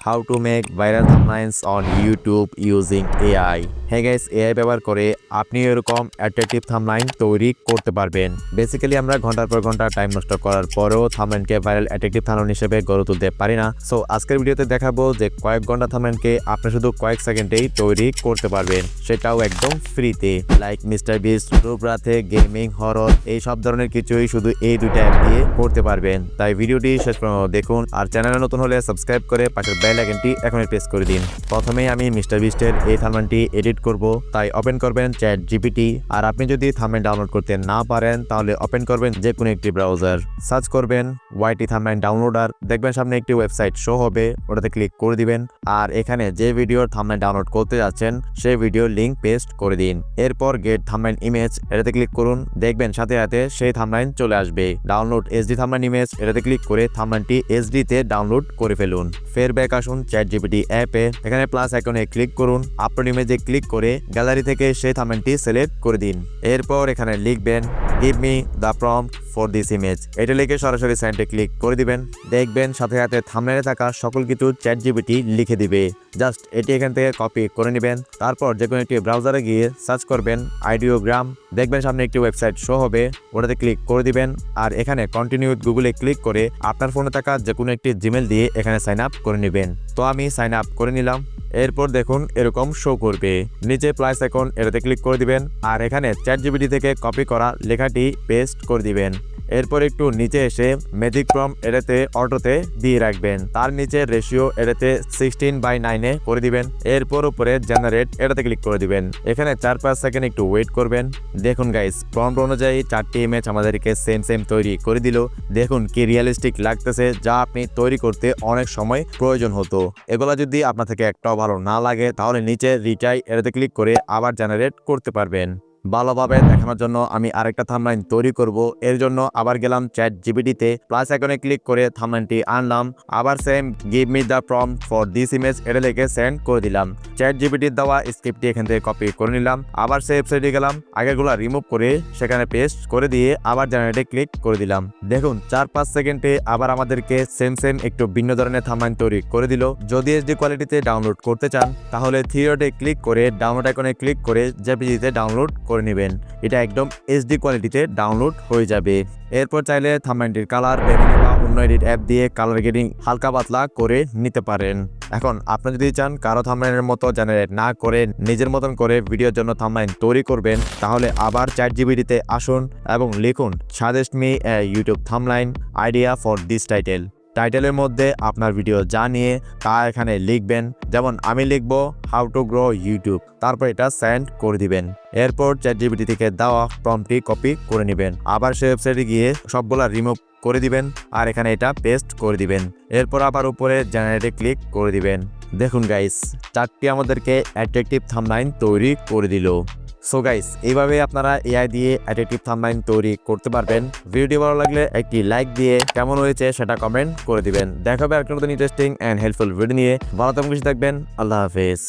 how to make viral thumbnails on YouTube using AI. হ্যাঁ guys, AI ব্যবহার করে আপনি এরকম অ্যাট্রাকটিভ থাম্বনেইল তৈরি করতে পারবেন। বেসিক্যালি আমরা ঘন্টার পর ঘন্টা টাইম নষ্ট করার পরেও থাম্বনেইলকে ভাইরাল অ্যাট্রাকটিভ থাম্বনেইল হিসেবে গড়ে তুলতে পারি না। সো আজকের ভিডিওতে দেখাবো যে কয়েক ঘন্টা থাম্বনেইলকে আপনি শুধু কয়েক সেকেন্ডেই তৈরি করতে পারবেন, সেটাও একদম ফ্রিতে। লাইক মিস্টার বিস্ট, রূপ রাতে, গেমিং, হরর, এই সব ধরনের কিছুই শুধু এই দুইটা অ্যাপ দিয়ে করতে পারবেন। তাই ভিডিওটি শেষ পর্যন্ত দেখুন, আর চ্যানেলে নতুন হলে সাবস্ক্রাইব করে পাশের বেল আইকনটি এখনই প্রেস করে দিন। প্রথমেই আমি মিস্টার বিস্টের এই থাম্বনেইলটি এডিট করব, তাই ওপেন করবেন চ্যাট জিপিটি। আর আপনি যদি থাম্বনেইল ডাউনলোড করতে না পারেন তাহলে ওপেন করবেন যে কোনো একটি ব্রাউজার, সার্চ করবেন ওয়াইটি থাম্বনেইল ডাউনলোডার। দেখবেন সামনে একটি ওয়েবসাইট শো হবে, ওটাতে ক্লিক করে দিবেন। আর এখানে যে ভিডিওর থাম্বনেইল ডাউনলোড করতে যাচ্ছেন সেই ভিডিওর লিংক পেস্ট করে দিন। এরপর গেট থাম্বনেইল ইমেজ, এটাতে ক্লিক করুন। দেখবেন সাথে সাথে সেই থাম্বনেইল চলে আসবে। ডাউনলোড এসডি থাম্বনেইল ইমেজ, এটাতে ক্লিক করে থাম্বনেইলটি এসডি তে ডাউনলোড করে ফেলুন। ফের ব্যাক আসুন চ্যাট জিপিটি অ্যাপে, এখানে প্লাস আইকনে ক্লিক করুন। আপলোড ইমেজে ক্লিক করে গ্যালারি থেকে সেই থাম্বনেইলটি সিলেক্ট করে দিন। এরপর এখানে লিখবেন give me the prompt for this image, এটা লিখে সরাসরি সেন্ডে ক্লিক করে দিবেন। দেখবেন সাথে সাথে থাম্বনেইলে থাকা সকল কিছু চ্যাট জিপিটি লিখে দিবে। জাস্ট এটি এখান থেকে কপি করে নেবেন। তারপর যে কোনো একটি ব্রাউজারে গিয়ে সার্চ করবেন আইডিওগ্রাম। দেখবেন সামনে একটি ওয়েবসাইট শো হবে, ওটাতে ক্লিক করে দিবেন। আর এখানে কন্টিনিউ গুগলে ক্লিক করে আপনার ফোনে থাকা যে কোনো একটি জিমেল দিয়ে এখানে সাইন আপ করে নেবেন। তো আমি সাইন আপ করে নিলাম। এরপর দেখুন এরকম শো করবে, নিচে প্লাস আইকন, এটাতে ক্লিক করে দিবেন। আর এখানে চ্যাট জিপিটি থেকে কপি করা লেখাটি পেস্ট করে দিবেন। এরপর একটু নিচে এসে ম্যাজিক প্রম্পট এটাতে অটোতে দিয়ে রাখবেন। তার নিচে রেশিও এটাতে 16:9 করে দিবেন। এরপর উপরে জেনারেট, এটাতে ক্লিক করে দিবেন। এখানে 4-5 সেকেন্ড একটু ওয়েট করবেন। দেখুন গাইস, প্রম্পট অনুযায়ী 4টি ইমেজ আমাদেরকে সেম তৈরি করে দিল। দেখুন কি রিয়েলিস্টিক লাগতেছে, যা আপনি তৈরি করতে অনেক সময় প্রয়োজন হতো। এগুলা যদি আপনার থেকে একটাও ভালো না লাগে তাহলে নিচে রিট্রাই, এটাতে ক্লিক করে আবার জেনারেট করতে পারবেন। ভালোভাবে দেখানোর জন্য আমি আরেকটা থাম্বনেইল তৈরি করব। এর জন্য আবার গেলাম চ্যাট জিপিটিতে, প্লাস আইকনে ক্লিক করে থাম্বনেইলটি আনলাম। আবার same give me the prompt for this image, এটা লিখে সেন্ড করে দিলাম। চ্যাট জিপিটির দেওয়া স্ক্রিপ্টটি এখান থেকে কপি করে নিলাম। আবার সেই ওয়েবসাইটে গেলাম, আগেরগুলো রিমুভ করে সেখানে পেস্ট করে দিয়ে আবার জেনারেটে ক্লিক করে দিলাম। দেখুন 4-5 সেকেন্ডে আবার আমাদেরকে সেম একটু ভিন্ন ধরনের থাম্বনেইল তৈরি করে দিল। যদি এইচডি কোয়ালিটিতে ডাউনলোড করতে চান তাহলে থ্রি ডটে ক্লিক করে ডাউনলোড আইকনে ক্লিক করে জেপিজিতে ডাউনলোড করে নেবেন। এটা একদম এইচডি কোয়ালিটিতে ডাউনলোড হয়ে যাবে। এরপর চাইলে থাম্বনেইলটির কালার বা অন্য এডিট অ্যাপ দিয়ে কালার গ্রেডিং হালকা পাতলা করে নিতে পারেন। এখন আপনি যদি চান কারো থাম্বনেইলের মতো জেনারেট না করে নিজের মতন করে ভিডিওর জন্য থাম্বনেইল তৈরি করবেন, তাহলে আবার চ্যাট জিপিটিতে আসুন এবং লিখুন suggest me a YouTube thumbnail idea for this title. টাইটেলের মধ্যে আপনার ভিডিও যা নিয়ে তা এখানে লিখবেন। যেমন আমি লিখব হাউ টু গ্রো ইউটিউব, তারপর এটা সেন্ড করে দিবেন। এরপর চ্যাট জিপিটি থেকে দেওয়া প্রম্পটটি কপি করে নেবেন। আবার সেই ওয়েবসাইটে গিয়ে সবগুলা রিমুভ করে দিবেন আর এখানে এটা পেস্ট করে দিবেন। এরপর আবার উপরে জেনারেটে ক্লিক করে দিবেন। দেখুন গাইস, 4টি আমাদেরকে অ্যাট্রাকটিভ থাম্বনেইল তৈরি করে দিল। সো গাইস, এইভাবে আপনারা এআই দিয়ে অ্যাট্রাকটিভ থাম্বনেইল তৈরি করতে পারবেন। ভিডিওটি ভালো লাগলে একটি লাইক দিয়ে কেমন হয়েছে সেটা কমেন্ট করে দিবেন। দেখা হবে একটা নতুন ইন্টারেস্টিং অ্যান্ড হেল্পফুল ভিডিও নিয়ে। ভালো থাকবেন, খুশি থাকবেন। আল্লাহ হাফেজ।